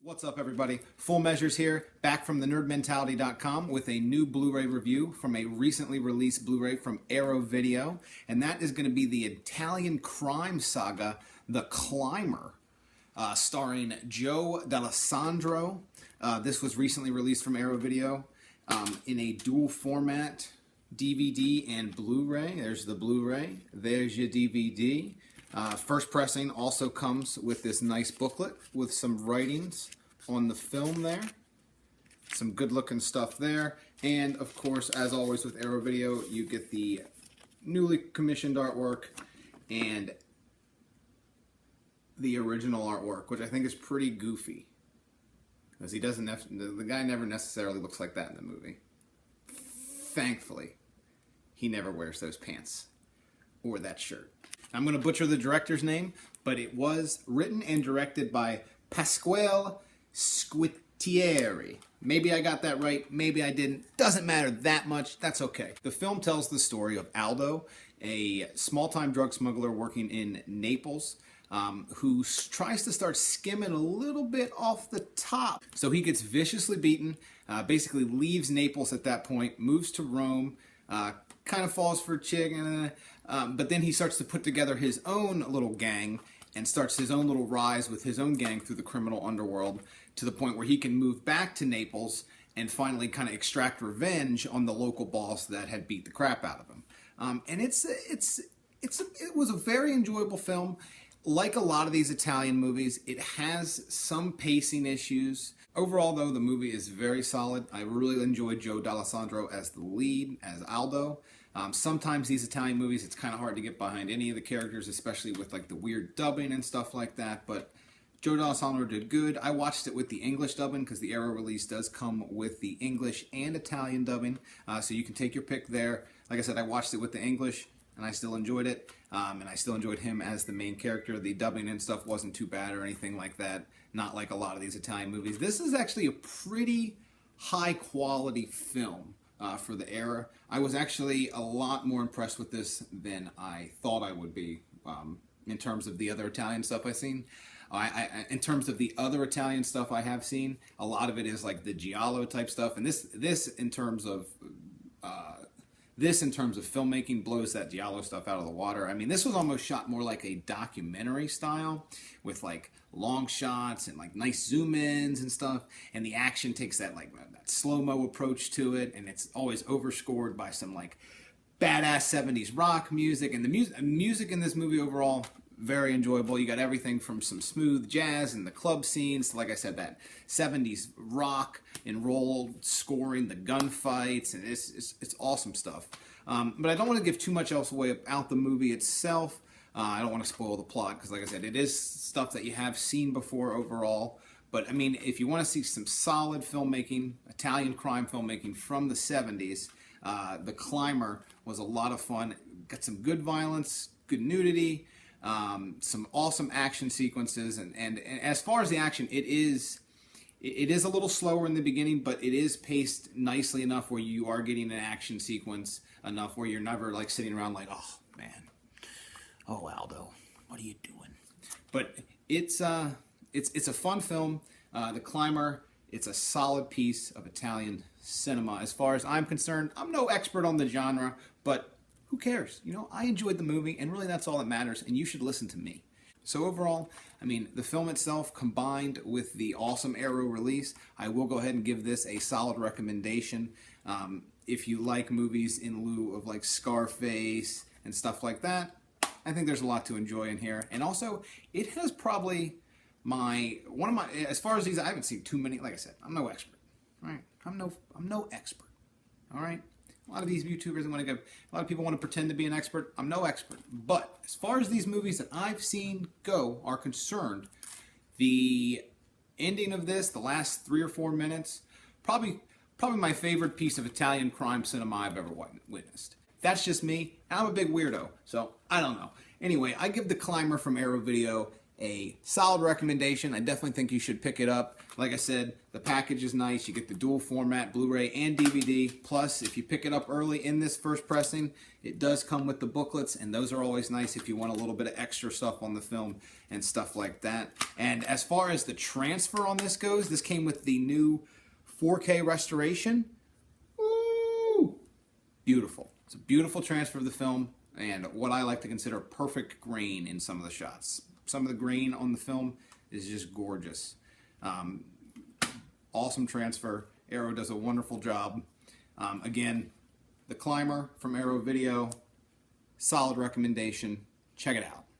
What's up, everybody? Full Measures here, back from thenerdmentality.com with a new Blu-ray review from a recently released Blu-ray from Arrow Video, and that is going to be the Italian crime saga, The Climber, starring Joe Dallesandro. This was recently released from Arrow Video in a dual format, DVD and Blu-ray. There's the Blu-ray, there's your DVD. First pressing also comes with this nice booklet with some writings on the film there. Some good looking stuff there. And of course, as always with Arrow Video, you get the newly commissioned artwork and the original artwork, which I think is pretty goofy. Because he doesn't, the guy never necessarily looks like that in the movie. Thankfully, he never wears those pants or that shirt. I'm going to butcher the director's name, but it was written and directed by Pasquale Squitieri. Maybe I got that right, maybe I didn't. Doesn't matter that much, that's okay. The film tells the story of Aldo, a small-time drug smuggler working in Naples, who tries to start skimming a little bit off the top. So he gets viciously beaten, basically leaves Naples at that point, moves to Rome, kind of falls for a chick, but then he starts to put together his own little gang and starts his own little rise with his own gang through the criminal underworld to the point where he can move back to Naples and finally kind of extract revenge on the local boss that had beat the crap out of him. And it was a very enjoyable film. Like a lot of these Italian movies, it has some pacing issues. Overall, though, the movie is very solid. I really enjoyed Joe Dallesandro as the lead, as Aldo. Sometimes these Italian movies, it's kind of hard to get behind any of the characters, especially with like the weird dubbing and stuff like that. But Joe Dallesandro did good. I watched it with the English dubbing because the Arrow release does come with the English and Italian dubbing. So you can take your pick there. Like I said, I watched it with the English and I still enjoyed it. And I still enjoyed him as the main character. The dubbing and stuff wasn't too bad or anything like that. Not like a lot of these Italian movies. This is actually a pretty high quality film for the era. I was actually a lot more impressed with this than I thought I would be in terms of the other Italian stuff I've seen. In terms of the other Italian stuff I have seen, a lot of it is like the giallo type stuff, and this in terms of filmmaking blows that giallo stuff out of the water. I mean, this was almost shot more like a documentary style with like long shots and like nice zoom-ins and stuff. And the action takes that like that slow-mo approach to it, and it's always overscored by some like badass 70s rock music. And the music in this movie overall, very enjoyable. You got everything from some smooth jazz and the club scenes to, like I said, that 70s rock and roll scoring, the gunfights, and it's awesome stuff. But I don't want to give too much else away about the movie itself. I don't want to spoil the plot because, like I said, it is stuff that you have seen before overall. But, I mean, if you want to see some solid filmmaking, Italian crime filmmaking from the 70s, The Climber was a lot of fun. Got some good violence, good nudity, some awesome action sequences, and as far as the action, it is a little slower in the beginning, but it is paced nicely enough where you are getting an action sequence enough where you're never like sitting around like, oh man, oh Aldo, what are you doing? But it's a fun film. The Climber, it's a solid piece of Italian cinema. As far as I'm concerned, I'm no expert on the genre, but who cares? You know, I enjoyed the movie, and really that's all that matters, and you should listen to me. So overall, I mean, the film itself combined with the awesome Arrow release, I will go ahead and give this a solid recommendation. If you like movies in lieu of like Scarface and stuff like that, I think there's a lot to enjoy in here. And also, it has probably as far as these, I haven't seen too many. Like I said, I'm no expert. All right, I'm no expert. All right. A lot of these YouTubers want to go. A lot of people want to pretend to be an expert. I'm no expert. But as far as these movies that I've seen go are concerned, the ending of this, the last 3 or 4 minutes, probably my favorite piece of Italian crime cinema I've ever witnessed. That's just me. I'm a big weirdo, so I don't know. Anyway, I give The Climber from Arrow Video a solid recommendation. I definitely think you should pick it up. Like I said, the package is nice. You get the dual format Blu-ray and DVD. Plus, if you pick it up early in this first pressing, it does come with the booklets, and those are always nice if you want a little bit of extra stuff on the film and stuff like that. And as far as the transfer on this goes, this came with the new 4K restoration. Woo! Beautiful. It's a beautiful transfer of the film, and what I like to consider perfect grain in some of the shots. Some of the grain on the film is just gorgeous. Awesome transfer. Arrow does a wonderful job. Again, The Climber from Arrow Video. Solid recommendation. Check it out.